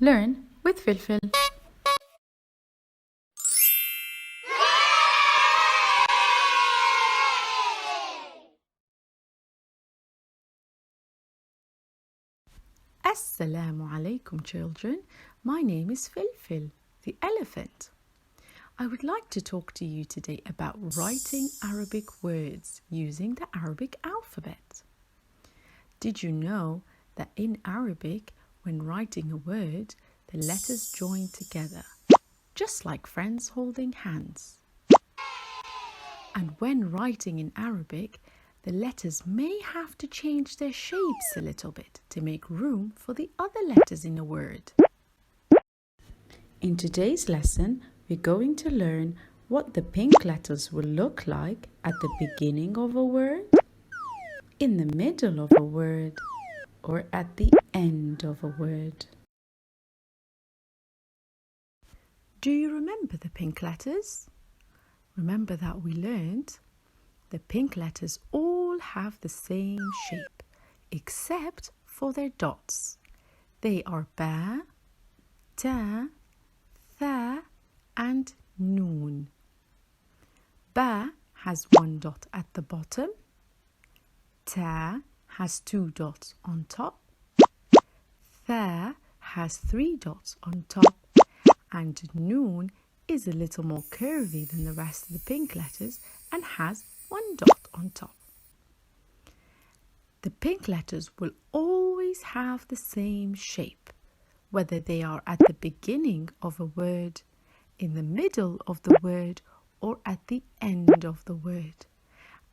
Learn with Filfil. Assalamu alaikum, children. My name is Filfil, the elephant. I would like to talk to you today about writing Arabic words using the Arabic alphabet. Did you know that in Arabic, when writing a word, the letters join together, just like friends holding hands? And when writing in Arabic, the letters may have to change their shapes a little bit to make room for the other letters in a word. In today's lesson, we're going to learn what the pink letters will look like at the beginning of a word, in the middle of a word, or at the end of a word. Do you remember the pink letters? Remember that we learned the pink letters all have the same shape, except for their dots. They are ba, ta, tha, and noon. Ba has one dot at the bottom. Ta has two dots on top. Tha has three dots on top. And noon is a little more curvy than the rest of the pink letters and has one dot on top. The pink letters will always have the same shape, whether they are at the beginning of a word, in the middle of the word, or at the end of the word.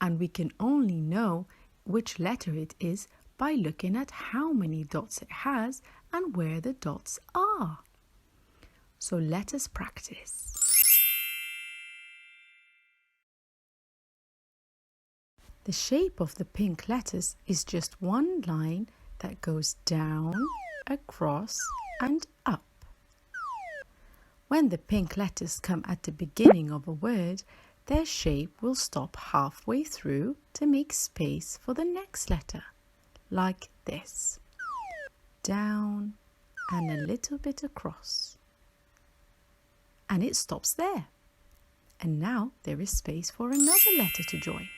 And we can only know which letter it is by looking at how many dots it has and where the dots are. So let us practice. The shape of the pink letters is just one line that goes down, across, and up. When the pink letters come at the beginning of a word, their shape will stop halfway through to make space for the next letter, like this. Down and a little bit across. And it stops there. And now there is space for another letter to join.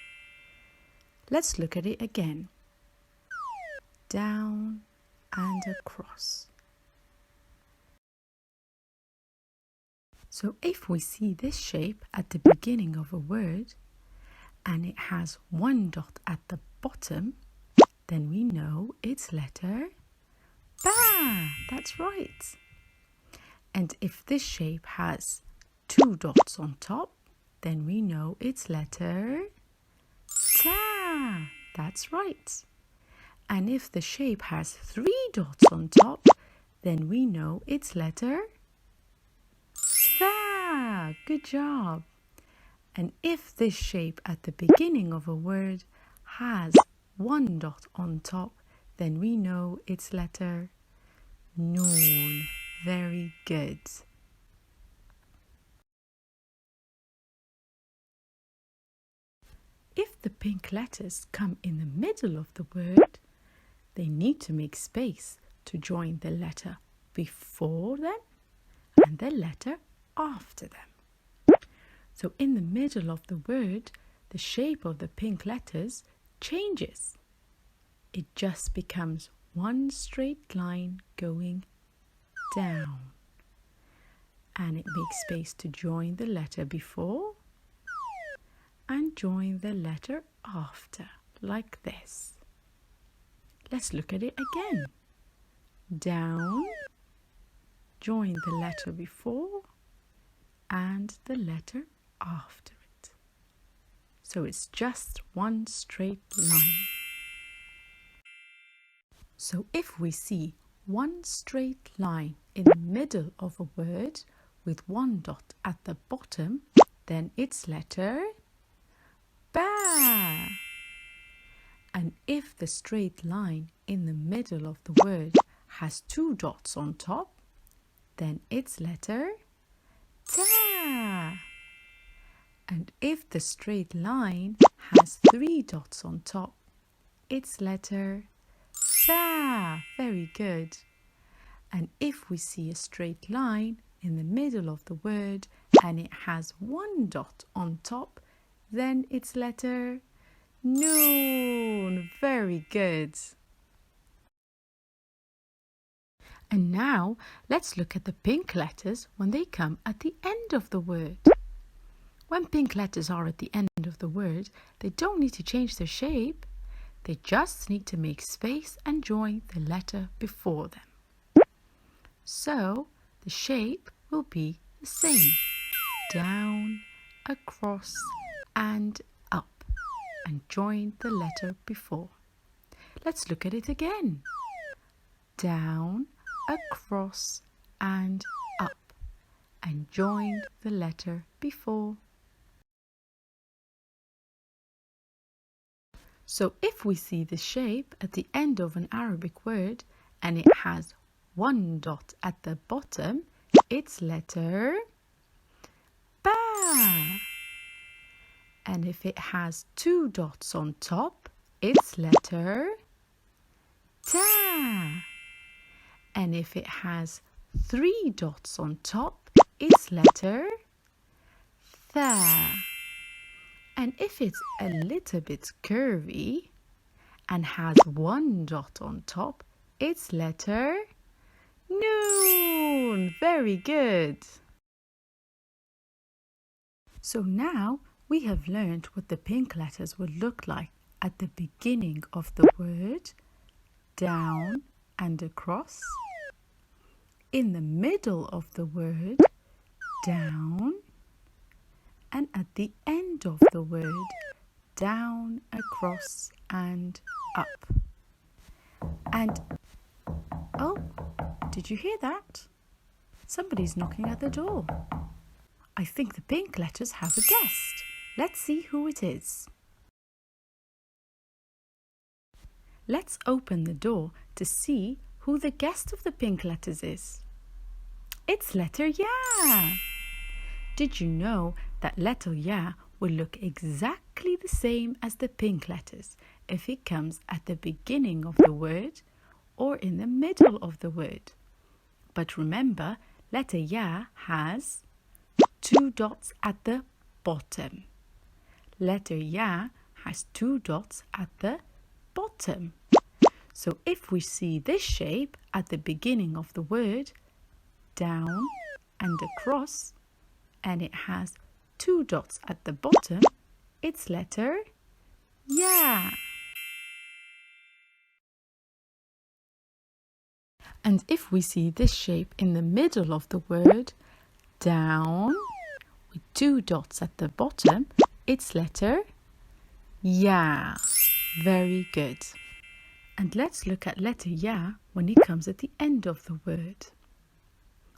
Let's look at it again. Down and across. So if we see this shape at the beginning of a word and it has one dot at the bottom, then we know it's letter Ba. That's right. And if this shape has two dots on top, then we know it's letter Ta. That's right. And if the shape has three dots on top, then we know it's letter Tha. Good job. And if this shape at the beginning of a word has one dot on top, then we know it's letter Noon. Very good. If the pink letters come in the middle of the word, they need to make space to join the letter before them and the letter after them. So in the middle of the word, the shape of the pink letters changes. It just becomes one straight line going down. And it makes space to join the letter before and join the letter after, like this. Let's look at it again. Down, join the letter before and the letter after it. So it's just one straight line. So if we see one straight line in the middle of a word with one dot at the bottom, then it's letter Ba. And if the straight line in the middle of the word has two dots on top, then it's letter Ta. And if the straight line has three dots on top, it's letter Tha. Very good. And if we see a straight line in the middle of the word and it has one dot on top, then it's letter Noon. Very good. And now let's look at the pink letters when they come at the end of the word. When pink letters are at the end of the word, they don't need to change their shape. They just need to make space and join the letter before them. So the shape will be the same. Down, across and up, and join the letter before. Let's look at it again. Down, across and up, and join the letter before. So if we see the shape at the end of an Arabic word and it has one dot at the bottom, it's letter Ba. And if it has two dots on top, it's letter Ta. And if it has three dots on top, it's letter Tha. And if it's a little bit curvy and has one dot on top, it's letter Noon. Very good. So now we have learned what the pink letters would look like at the beginning of the word, down and across, in the middle of the word, down, and at the end of the word, down, across and up. And, oh, did you hear that? Somebody's knocking at the door. I think the pink letters have a guest. Let's see who it is. Let's open the door to see who the guest of the pink letters is. It's letter Ya. Did you know that letter Ya will look exactly the same as the pink letters if it comes at the beginning of the word or in the middle of the word? But remember, letter Ya has two dots at the bottom. Letter Ya has two dots at the bottom. So if we see this shape at the beginning of the word, down and across, and it has two dots at the bottom, it's letter Ya. And if we see this shape in the middle of the word, down, with two dots at the bottom, it's letter Ya. Very good. And let's look at letter Ya when it comes at the end of the word.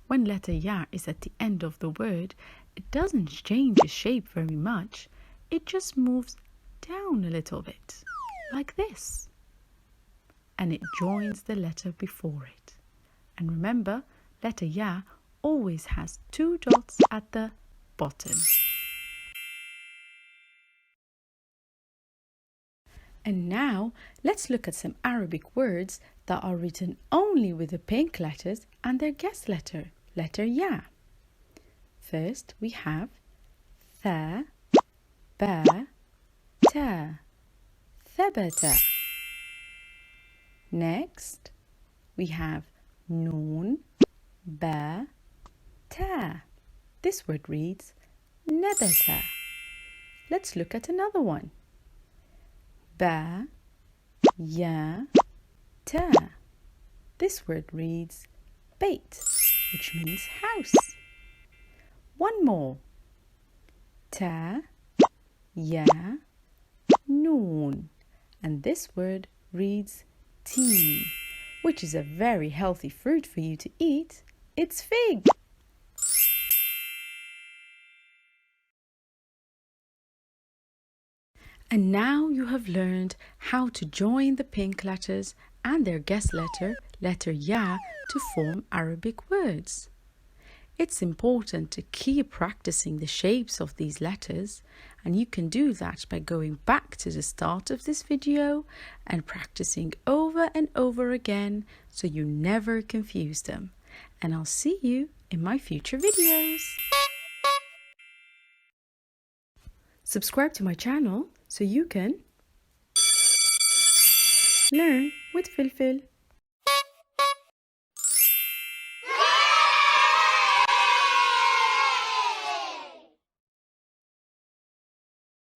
When letter Ya is at the end of the word, it doesn't change its shape very much. It just moves down a little bit, like this. And it joins the letter before it. And remember, letter Ya always has two dots at the bottom. And now let's look at some Arabic words that are written only with the pink letters and their guest letter, letter Ya. First we have Tha, Ba, Ta, Thabata. Next we have Noon, Ba, Ta. This word reads Nabata. Let's look at another one. Ba, Ya, Ta. This word reads Bait, which means house. One more. Ta, Ya, Noon. And this word reads tea, which is a very healthy fruit for you to eat. It's fig. And now you have learned how to join the pink letters and their guest letter, letter Ya, to form Arabic words. It's important to keep practicing the shapes of these letters, and you can do that by going back to the start of this video and practicing over over and over again so you never confuse them. And I'll see you in my future videos. Subscribe to my channel so you can learn with Filfil.